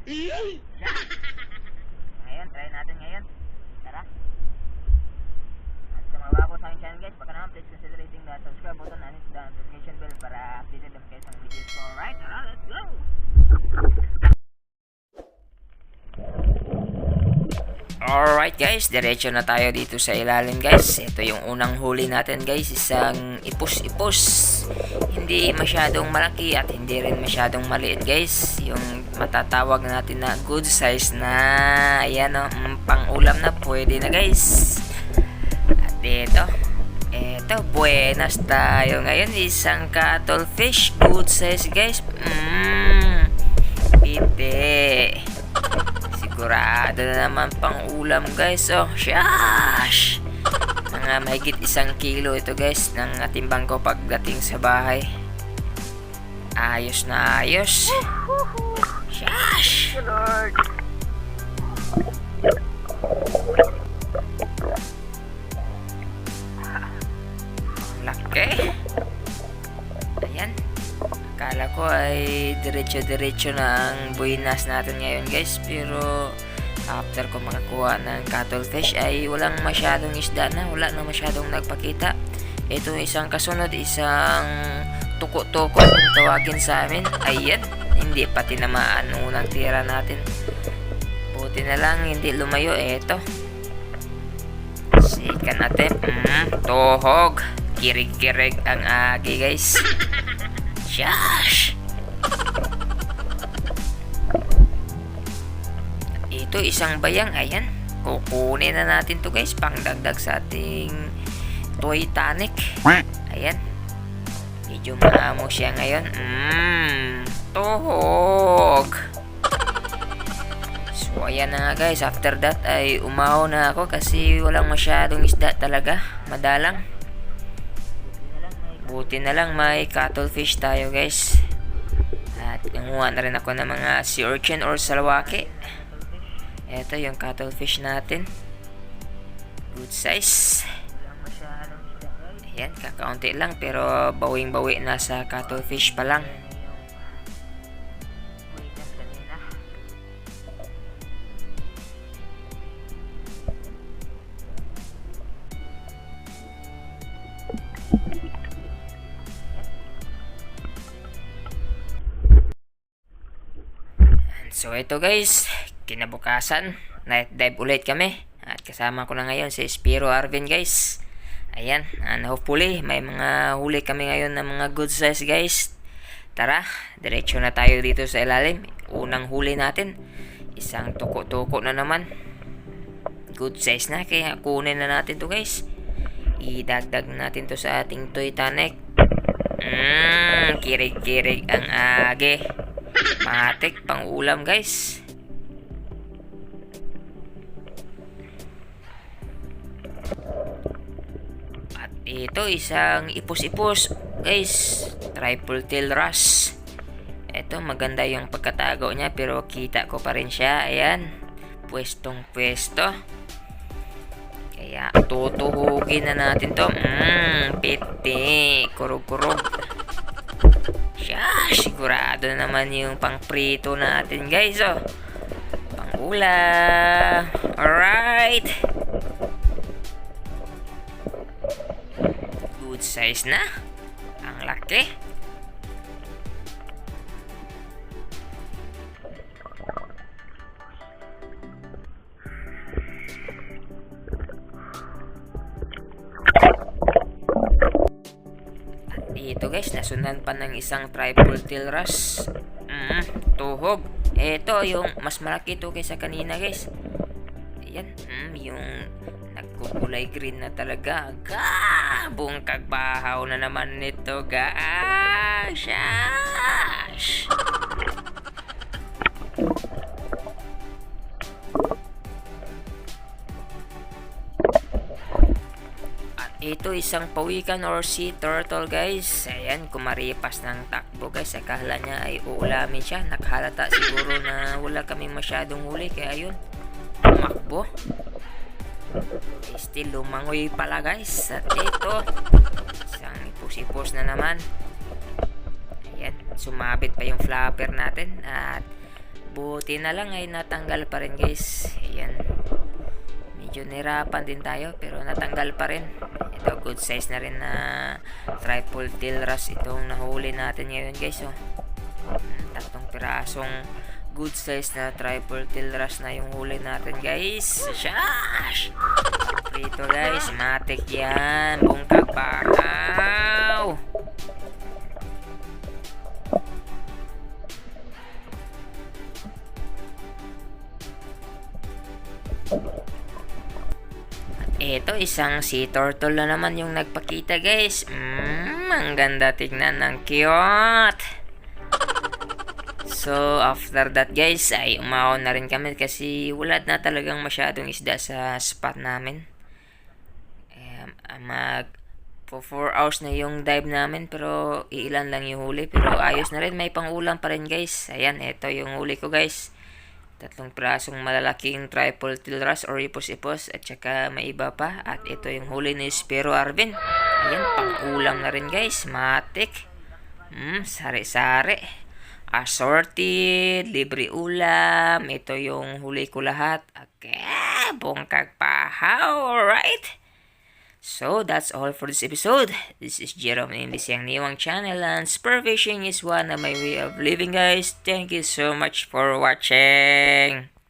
Ngayon, try natin ngayon. Tara. At sa mga bago sa aking channel guys, baka naman please consider hitting the subscribe button and hit the notification bell para updated lang kayo sa mga videos ko. Alright, tara, let's go! Alright guys, diretso na tayo dito sa ilalim guys. Ito yung unang huli natin guys, isang ipus-ipus. Hindi masyadong malaki at hindi rin masyadong maliit guys. Yung matatawag natin na good size na, ayan o, pang ulam na pwede na guys. At dito, eto, buenas tayo ngayon, isang cuttlefish, good size guys. Pite. Sigurado na naman pang ulam guys. Oh, shash! Mga mahigit 1 kilo ito guys ng atimbang ko pagdating sa bahay. Ayos na ayos. Shash! Lord! Laki. Ayan. Akala ko ay diretso-diretso na ang buinas natin ngayon guys, pero after ko makakuha ng cuttlefish ay walang masyadong isda na, wala na masyadong nagpakita. Ito isang kasunod, isang tuko-tuko kung tawagin sa amin. Ayan, hindi pa tinamaan ng unang tira natin. Buti na lang hindi lumayo. Eto, second attempt. Tuhog, kirig-kirig ang agi guys. Shash! Ito isang bayang, ayan. Kukunin na natin to guys, pangdagdag sa ating toy tonic. Ayan. Medyo maamo siya ngayon. Tuhog! So ayan na nga guys, after that ay umahaw na ako kasi walang masyadong isda talaga. Madalang. Buti na lang may cuttlefish tayo guys. At nanguha na rin ako ng mga sea urchin or salawake. Ito yung cuttlefish natin. Good size. Ayan, kakaunti lang pero bawing-bawi na sa cuttlefish pa lang. So ito guys, kinabukasan, night dive ulit kami. At kasama ko na ngayon si Spiro Arvin guys. Ayan, and hopefully may mga huli kami ngayon ng mga good size guys. Tara, diretso na tayo dito sa ilalim. Unang huli natin, isang tuko-tuko na naman. Good size na, kaya kunin na natin to guys. Idagdag natin to sa ating toy tonic. Kirig-kirig ang agi. Matik pang ulam guys. At ito isang ipus-ipus guys, triple tail wrasse. Ito maganda yung pagkatago niya pero kita ko pa rin siya. Ayan, pwestong pwesto. Kaya tutuhugin na natin to. Piti, kurog-kurog. Siya, sigurado naman yung pang-prito natin guys. Oh, pang-ulam. Alright. Good size na. Ang laki. Ito guys, nasundan pa ng isang triple tail wrasse. Tuhog. Ito yung mas malaki to kaysa kanina guys. Ayan, yung nagkukulay green na talaga. Buong kagbahaw na naman nito guys. Shash! Ito isang pawikan or sea turtle guys. Ayan, kumaripas ng takbo guys. Akala niya ay uulamin siya. Nakahalata siguro na wala kaming masyadong huli. Kaya yun, tumakbo. Still lumangoy pala guys. At ito, isang ipus-ipus na naman. Ayan, sumabit pa yung flapper natin. At Buti na lang ay natanggal pa rin guys. Ayan. Medyo nirapan din tayo pero natanggal pa rin. Ito good size na rin na triple tail wrasse itong nahuli natin ngayon guys. Oh. Tatlong pirasong good size na triple tail wrasse na yung huli natin guys. Shash! Prito guys, matik yan. Bungkag bakaw. Ito, isang sea turtle na naman yung nagpakita guys. Ang ganda tignan, ng cute. So, after that guys, ay umahon na rin kami kasi wala na talagang masyadong isda sa spot namin. Mag 4 hours na yung dive namin pero ilan lang yung huli. Pero ayos na rin, may pangulam pa rin guys. Ayan, ito yung huli ko guys. Tatlong pirasong malalaking triple tail wrasse or ipos-ipos at saka may iba pa. At ito yung huli ni Spiro Arvin. Ayan, pang-ulam na rin guys. Matik. Sari-sari. Assorted, libre ulam. Ito yung huli ko lahat. Okay, bungkag pahaw. Alright. So, that's all for this episode. This is Jerome in this Yang Niwang channel and spear fishing is one of my way of living guys. Thank you so much for watching.